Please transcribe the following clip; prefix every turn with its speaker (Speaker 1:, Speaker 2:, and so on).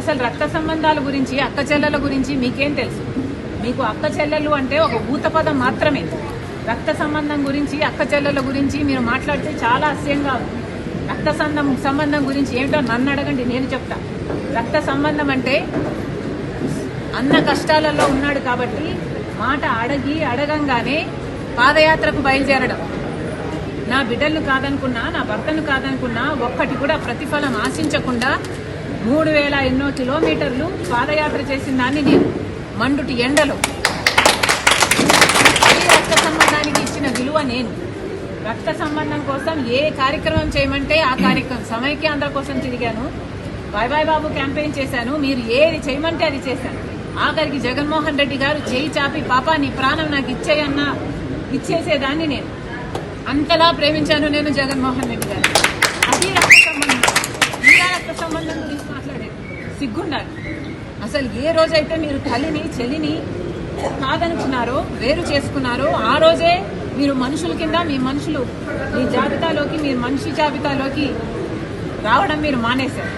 Speaker 1: అసలు రక్త సంబంధాల గురించి, అక్క చెల్లెల గురించి మీకేం తెలుసు? మీకు అక్క చెల్లెలు అంటే ఒక భూత పదం మాత్రమే. రక్త సంబంధం గురించి, అక్క చెల్లెల గురించి మీరు మాట్లాడితే చాలా అసహ్యంగా ఉంది. రక్త సంబంధం గురించి ఏమిటో నన్ను అడగండి, నేను చెప్తా. రక్త సంబంధం అంటే అన్న కష్టాలలో ఉన్నాడు కాబట్టి మాట అడగంగానే పాదయాత్రకు బయలుదేరడం. నా బిడ్డలను కాదనుకున్నా, నా భర్తను కాదనుకున్నా, ఒక్కటి కూడా ప్రతిఫలం ఆశించకుండా 3000 ఎన్నో కిలోమీటర్లు పాదయాత్ర చేసిన దాన్ని నేను మండుటి ఎండలో. ఈ రక్త సంబంధానికి ఇచ్చిన విలువ నేను. రక్త సంబంధం కోసం ఏ కార్యక్రమం చేయమంటే ఆ కార్యక్రమం. సమైక్యాంధ్ర కోసం తిరిగాను, బాయ్ బాయ్ బాబు క్యాంపెయిన్ చేశాను, మీరు ఏది చేయమంటే అది చేశాను. ఆఖరికి జగన్మోహన్ రెడ్డి గారు చేయి చాపి పాపా నీ ప్రాణం నాకు ఇచ్చేయన్నా ఇచ్చేసేదాన్ని నేను. అంతలా ప్రేమించాను నేను జగన్మోహన్ రెడ్డి గారు. అది రక్త సంబంధం. ఇలా రక్త సంబంధం గురించి మాట్లాడేది సిగ్గుండాలి. అసలు ఏ రోజైతే మీరు తల్లిని చెల్లిని కాదనుకున్నారో, వేరు చేసుకున్నారో, ఆ రోజే మీరు మనుషుల కింద మీ జాబితాలోకి, మీరు మనిషి జాబితాలోకి రావడం మీరు మానేశారు.